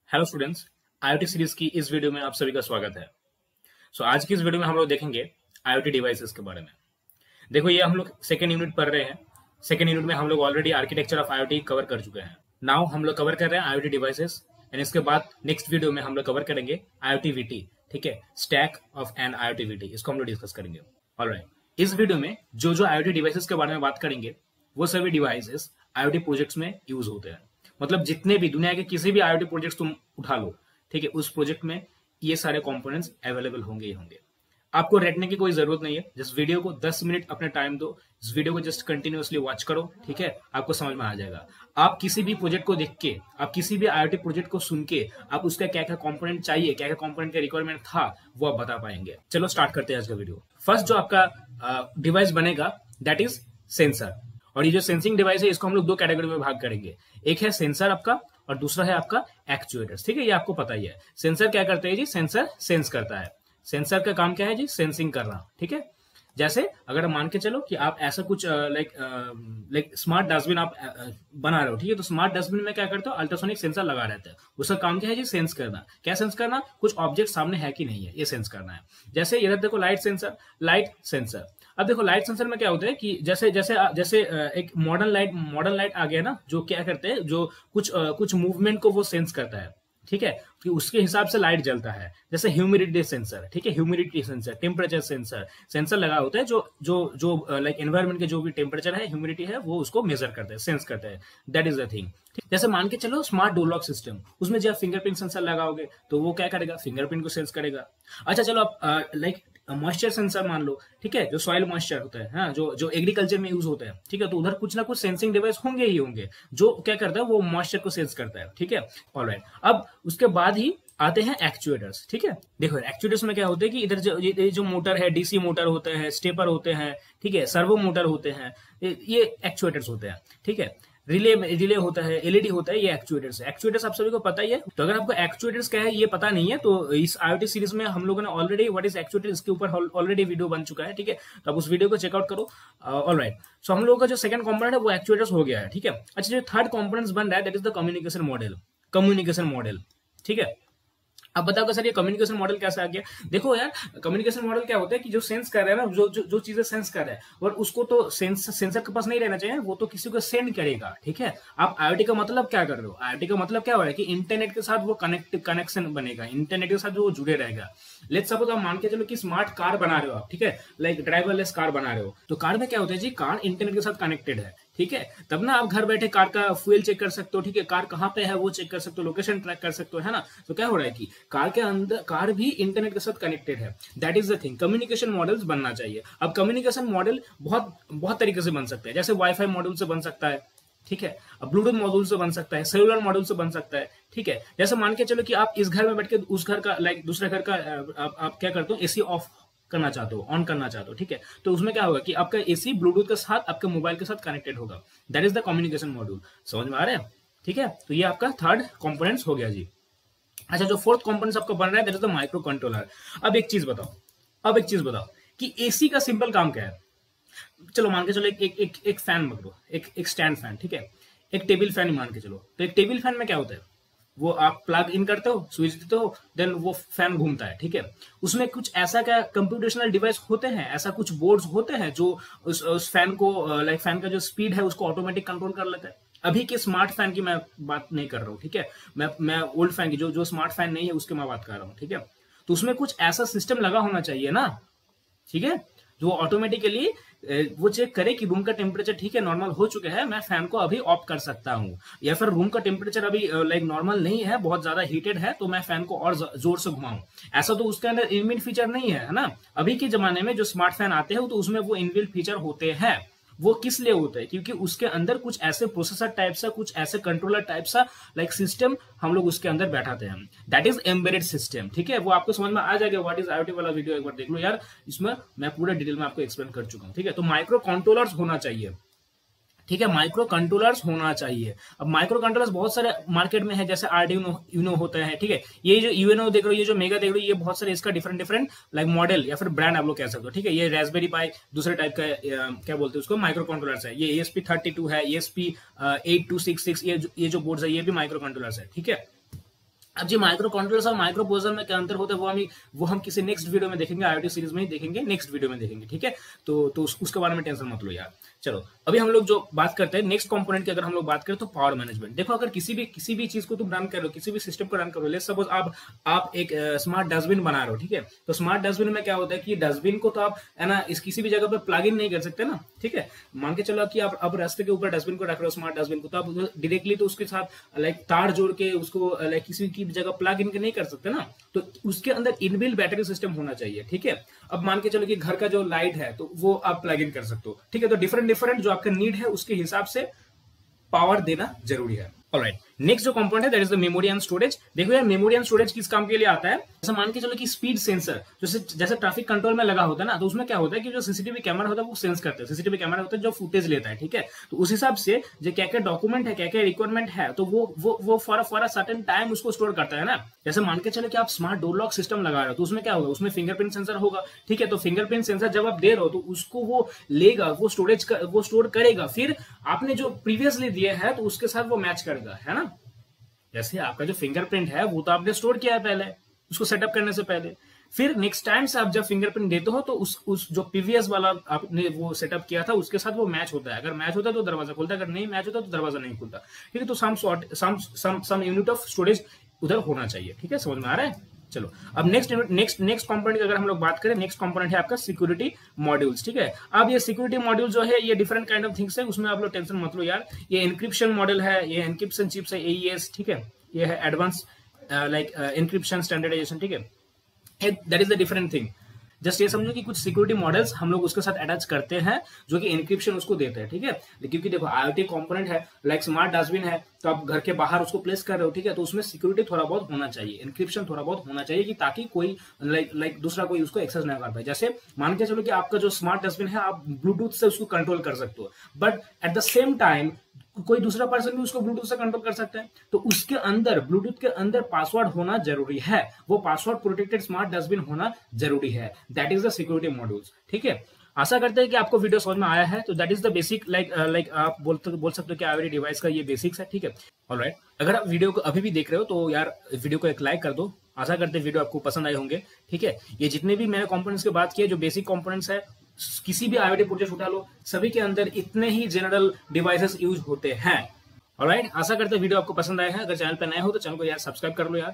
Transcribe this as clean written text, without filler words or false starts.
Hello students, IoT series की इस video में आप सभी का स्वागत है। आज की इस वीडियो में हम लोग देखेंगे आईओटी डिवाइसेस के बारे में। देखो, ये हम लोग सेकेंड यूनिट पढ़ रहे हैं। सेकेंड यूनिट में हम लोग already architecture of IoT cover कर चुके हैं। नाउ हम लोग कवर कर रहे हैं आईओटी डिवाइसेस एंड इसके बाद नेक्स्ट वीडियो में हम लोग कवर करेंगे आईओटी वीटी। ठीक है, stack of an IoT VT, इसको हम लोग डिस्कस करेंगे। ऑलराइट, इस वीडियो में जो आईओटी डिवाइसेस के बारे में बात करेंगे वो सभी डिवाइसेस आईओटी प्रोजेक्ट्स में यूज होते हैं। मतलब जितने भी दुनिया के किसी भी आईओटी प्रोजेक्ट्स तुम उठा लो, ठीक है, उस प्रोजेक्ट में ये सारे कंपोनेंट्स अवेलेबल होंगे ही होंगे। आपको रटने की कोई जरूरत नहीं है, जस्ट वीडियो को 10 मिनट अपने टाइम दो, इस वीडियो को जस्ट कंटिन्यूअसली वॉच करो। ठीक है, आपको समझ में आ जाएगा। आप किसी भी प्रोजेक्ट को देख के, आप किसी भी आईओटी प्रोजेक्ट को सुन के, आप उसका क्या क्या कंपोनेंट चाहिए, क्या क्या कंपोनेंट का रिक्वायरमेंट था, वो आप बता पाएंगे। चलो स्टार्ट करते हैं आज का वीडियो। फर्स्ट जो आपका डिवाइस बनेगा दैट इज सेंसर। और ये जो सेंसिंग डिवाइस है इसको हम लोग दो कैटेगरी में भाग करेंगे। एक है सेंसर आपका और दूसरा है आपका एक्चुएटर्स। ठीक है, ये आपको पता ही है। सेंसर क्या करते हैं जी? सेंसर सेंस करता है। सेंसर का काम क्या है जी? सेंसिंग करना। ठीक है, जैसे अगर मान के चलो कि आप ऐसा कुछ लाइक स्मार्ट डस्टबिन आप बना रहे हो, ठीक है, तो स्मार्ट डस्टबिन में क्या करते हो? अल्ट्रासोनिक सेंसर लगा रहता है। उसका काम क्या है जी? सेंस करना। क्या सेंस करना? कुछ ऑब्जेक्ट सामने है कि नहीं है, ये सेंस करना है। जैसे इधर देखो लाइट सेंसर, लाइट सेंसर। अब देखो लाइट सेंसर में क्या होता है कि जैसे जैसे जैसे एक मॉडर्न लाइट आ गया ना, जो क्या करते हैं, जो कुछ मूवमेंट को वो सेंस करता है। ठीक है, कि उसके हिसाब से लाइट जलता है। जैसे ह्यूमिडिटी सेंसर, ठीक है, ह्यूमिडिटी सेंसर, टेम्परेचर सेंसर लगा होता है जो जो जो लाइक एनवायरमेंट के जो भी टेम्परेचर है, ह्यूमिडिटी है, वो उसको मेजर करते हैं, सेंस करते हैं। That is the thing. जैसे मान के चलो स्मार्ट डोर लॉक सिस्टम, उसमें जब फिंगरप्रिंट सेंसर लगाओगे तो वो क्या करेगा? फिंगरप्रिंट को सेंस करेगा। अच्छा चलो आप लाइक मॉइस्चर सेंसर मान लो, ठीक है, जो सॉइल मॉइस्चर होता है, हाँ, जो एग्रीकल्चर में यूज होता है, ठीक है, तो उधर कुछ ना कुछ सेंसिंग डिवाइस होंगे ही होंगे जो क्या करता है? वो मॉइस्चर को सेंस करता है। ठीक है, ऑलराइट। अब उसके बाद ही आते हैं एक्चुएटर्स। ठीक है, देखो एक्चुएटर्स में क्या होता है कि इधर जो मोटर है, डीसी मोटर होते हैं, स्टेपर होते हैं, ठीक है, सर्वो मोटर होते हैं, ये एक्चुएटर्स होते हैं। ठीक है, रिले होता है, एलईडी होता है, ये एक्चुएटर्स है। एक्चुएटर्स आप सभी को पता ही है। तो अगर आपको एक्चुएटर्स क्या है ये पता नहीं है, तो इस आईओटी सीरीज में हम लोगों ने ऑलरेडी व्हाट इज एक्चुएटर, इसके ऊपर ऑलरेडी वीडियो बन चुका है। ठीक है, तो आप उस वीडियो को चेकआउट करो। ऑलराइट, सो हम लोगों का जो सेकंड कंपोनेंट है वो एक्चुएटर्स हो गया है। ठीक है, अच्छा, जो थर्ड कंपोनेंट्स बन रहा है that is the communication model. ठीक है, अब बताओ सर ये कम्युनिकेशन मॉडल कैसे आ गया? देखो यार, कम्युनिकेशन मॉडल क्या होता है कि जो सेंस कर रहा है ना, जो चीजें सेंस कर रहा है, और उसको तो सेंसर के पास नहीं रहना चाहिए, वो तो किसी को सेंड करेगा। ठीक है, आप आईओटी का मतलब क्या कर रहे हो? आईओटी का मतलब क्या हो रहा है कि इंटरनेट के साथ वो कनेक्शन बनेगा, इंटरनेट के साथ वो जुड़े रहेगा। लेट्स सपोज आप मान के चलो कि स्मार्ट कार बना रहे हो आप, ठीक है, लाइक ड्राइवरलेस कार बना रहे हो, तो कार में क्या होता है जी? कार इंटरनेट के साथ कनेक्टेड है। ठीक है, तब ना आप घर बैठे कार का फ्यूल चेक कर सकते हो, ठीक है, कार कहाँ पे है वो चेक कर सकते हो, लोकेशन ट्रैक कर सकते हो, है ना। तो क्या हो रहा है कि कार के अंदर, कार भी इंटरनेट के साथ कनेक्टेड है। That is the thing, communication models बनना चाहिए। अब कम्युनिकेशन मॉडल बहुत बहुत तरीके से बन सकते हैं। जैसे वाईफाई मॉड्यूल से बन सकता है, ठीक है, अब ब्लूटूथ मॉड्यूल से बन सकता है, सेलुलर मॉड्यूल से बन सकता है। ठीक है, जैसे मान के चलो कि आप इस घर में बैठ के उस घर का लाइक दूसरे घर का आप क्या करते हो? एसी ऑफ करना चाहते हो, ऑन करना चाहते हो, ठीक है, तो उसमें क्या होगा कि आपका एसी ब्लूटूथ के साथ आपके मोबाइल के साथ कनेक्टेड होगा। That is the communication module. समझ में आ रहा है? ठीक है, तो ये आपका थर्ड कंपोनेंट्स हो गया जी। अच्छा, जो फोर्थ कंपोनेंट्स आपका बन रहा है that is the micro controller. अब एक चीज बताओ कि एसी का सिंपल काम क्या है? चलो मान के चलो एक फैन पकड़ो, एक स्टैंड फैन, ठीक है, एक टेबल फैन मान के चलो। तो एक टेबल फैन में क्या होता है? वो आप प्लग इन करते हो, स्विच देते हो, देन वो फैन घूमता है। ठीक है, उसमें कुछ ऐसा क्या कंप्यूटेशनल डिवाइस होते हैं, ऐसा कुछ बोर्ड्स होते हैं जो उस फैन को लाइक फैन का जो स्पीड है उसको ऑटोमेटिक कंट्रोल कर लेता है। अभी के स्मार्ट फैन की मैं बात नहीं कर रहा हूँ, ठीक है, मैं ओल्ड फैन की, जो स्मार्ट फैन नहीं है उसकी मैं बात कर रहा हूँ। ठीक है, तो उसमें कुछ ऐसा सिस्टम लगा होना चाहिए ना, ठीक है, जो ऑटोमेटिकली वो चेक करे कि रूम का टेम्परेचर ठीक है, नॉर्मल हो चुके हैं, मैं फैन को अभी ऑफ कर सकता हूँ, या फिर रूम का टेम्परेचर अभी लाइक नॉर्मल नहीं है, बहुत ज्यादा हीटेड है, तो मैं फैन को और जोर से घुमाऊं। ऐसा तो उसके अंदर इनबिल्ट फीचर नहीं है ना। अभी के जमाने में जो स्मार्ट फैन आते हैं तो उसमें वो इनबिल्ट फीचर होते हैं। वो किस लिए होता है? क्योंकि उसके अंदर कुछ ऐसे प्रोसेसर टाइप सा, कुछ ऐसे कंट्रोलर टाइप सा लाइक सिस्टम हम लोग उसके अंदर बैठाते हैं। That is embedded system. ठीक है, वो आपको समझ में आ जाएगा। व्हाट इज आईओटी वाला वीडियो एक बार देख लो यार, इसमें मैं पूरे डिटेल में आपको एक्सप्लेन कर चुका हूँ। ठीक है, तो माइक्रो कंट्रोलर्स होना चाहिए। ठीक है, माइक्रो कंट्रोलर्स होना चाहिए। अब माइक्रो कंट्रोलर्स बहुत सारे मार्केट में है, जैसे आर्डिनो यूनो होता है। ठीक है, ये जो यूएनओ देख रहे हो, ये जो मेगा देख रहे हो, ये बहुत सारे इसका डिफरेंट लाइक मॉडल या फिर ब्रांड आप लोग कह सकते हो। ठीक है, ये रास्पबेरी पाई दूसरे टाइप का क्या बोलते हैं उसको, माइक्रो कंट्रोलर्स है। ये ESP32 है, ESP8266, ये जो बोर्ड्स है ये भी माइक्रो कंट्रोलर्स है। ठीक है, अब जी माइक्रो कंट्रोलर्स और माइक्रो प्रोसेसर में क्या अंतर होता है वो हम किसी नेक्स्ट वीडियो में देखेंगे, आईओटी सीरीज में ही देखेंगे, नेक्स्ट वीडियो में देखेंगे, ठीक है। तो उसके बारे में टेंशन मत लो यार। चलो अभी हम लोग जो बात करते हैं नेक्स्ट कंपोनेंट की, अगर हम लोग बात करें तो पावर मैनेजमेंट। देखो अगर किसी भी चीज को तुम रन कर रहे हो, किसी भी सिस्टम को रन कर रहे हो, लेट्स सपोज आप एक स्मार्ट डस्टबिन बना रहे हो, ठीक है। तो स्मार्ट डस्टबिन में क्या होता है कि डस्टबिन को तो आप है ना इस किसी भी जगह पर प्लग इन नहीं कर सकते ना, ठीक है। मान के चलो कि आप रास्ते के ऊपर डस्टबिन को रख रहे हो, स्मार्ट डस्टबिन को, तो आप डायरेक्टली तो उसके साथ लाइक तार जोड़ के उसको लाइक किसी की जगह प्लग इन नहीं कर सकते ना। तो उसके अंदर इनबिल्ट बैटरी सिस्टम होना चाहिए, ठीक है। अब मान के चलो कि घर का जो लाइट है तो वो आप प्लग इन कर सकते हो, ठीक है। तो डिफरेंट जो आपका नीड है उसके हिसाब से पावर देना जरूरी है। ऑलराइट, नेक्स्ट जो कंपोनेंट है that is the memory and storage. देखो यार मेमोरी एंड स्टोरेज किस काम के लिए आता है, जैसे मान के चलो कि स्पीड सेंसर जैसे ट्रैफिक कंट्रोल में लगा होता है ना, तो उसमें क्या होता है कि जो सीसीटीवी कैमरा होता है वो सेंस करता है, सीसीटीवी कैमरा होता है जो फुटेज लेता है, ठीक है। तो उस हिसाब से जो क्या क्या डॉक्यूमेंट है, क्या क्या रिक्वायरमेंट है, तो वो फॉर अ सर्टेन टाइम उसको स्टोर करता है ना। जैसे मान के चलो कि आप स्मार्ट डोर लॉक सिस्टम लगा रहे हो, तो उसमें क्या होगा, उसमें फिंगरप्रिंट सेंसर होगा, ठीक है। तो फिंगरप्रिंट सेंसर जब आप दे रहे हो तो उसको वो लेगा, वो स्टोर करेगा, फिर आपने जो प्रीवियसली दिए है तो उसके साथ वो मैच करेगा, है ना। जैसे आपका जो फिंगरप्रिंट है वो तो आपने स्टोर किया है पहले, उसको सेटअप करने से पहले, फिर नेक्स्ट टाइम से आप जब फिंगरप्रिंट देते हो तो उस जो प्रीवियस वाला आपने वो सेटअप किया था उसके साथ वो मैच होता है। अगर मैच होता है तो दरवाजा खुलता है, अगर नहीं मैच होता तो दरवाजा नहीं खुलता, ठीक है। तो सम यूनिट ऑफ स्टोरेज उधर होना चाहिए, ठीक है। समझ में आ रहा है। चलो अब नेक्स्ट कंपोनेंट की अगर हम लोग बात करें, नेक्स्ट कंपोनेंट है आपका सिक्योरिटी मॉड्यूल्स, ठीक है। अब ये सिक्योरिटी मॉड्यूल जो है ये डिफरेंट काइंड ऑफ थिंग्स है, उसमें आप लोग टेंशन मत लो यार। ये एनक्रिप्शन मॉडल है, ये एनक्रिप्शन चिप्स है, एईएस, ठीक है। ये है एडवांस लाइक एनक्रिप्शन स्टैंडर्डाइजेशन, ठीक है। That is the different thing. Just ये समझो कि कुछ सिक्योरिटी मॉडल्स हम लोग उसके साथ अटैच करते हैं जो कि एनक्रिप्शन उसको देते हैं, ठीक है। क्योंकि देखो आईओटी कंपोनेंट है, लाइक स्मार्ट डस्टबिन है, तो आप घर के बाहर उसको प्लेस कर रहे हो, ठीक है। तो उसमें सिक्योरिटी थोड़ा बहुत होना चाहिए, एनक्रिप्शन थोड़ा बहुत होना चाहिए कि ताकि कोई लाइक दूसरा कोई उसको एक्सेस ना कर पाए। जैसे मान के चलो कि आपका जो स्मार्ट डस्टबिन है आप ब्लूटूथ से उसको कंट्रोल कर सकते हो, but at the same time कोई दूसरा पर्सन भी उसको ब्लूटूथ से कंट्रोल कर सकता है। तो उसके अंदर ब्लूटूथ के अंदर पासवर्ड होना जरूरी है, वो पासवर्ड प्रोटेक्टेड स्मार्ट डस्टबिन होना जरूरी है। That is the security modules, ठीक है। आशा करते हैं कि आपको वीडियो समझ में आया है। तो that is the basic like आप बोल सकते हो कि आईओटी डिवाइस का ये बेसिक्स है, ठीक है। ऑलराइट, अगर आप वीडियो को अभी भी देख रहे हो तो यार वीडियो को एक लाइक कर दो। आशा करते हैं वीडियो आपको पसंद आए होंगे, ठीक है। ये जितने भी मैंने कंपोनेंट्स की बात की है, जो बेसिक कंपोनेंट्स है, किसी भी आईओटी प्रोजेक्ट उठा लो, सभी के अंदर इतने ही जनरल डिवाइसेस यूज होते हैं। ऑलराइट, आशा करते हैं वीडियो आपको पसंद आया है। अगर चैनल पर नए हो तो चैनल को यार सब्सक्राइब कर लो यार,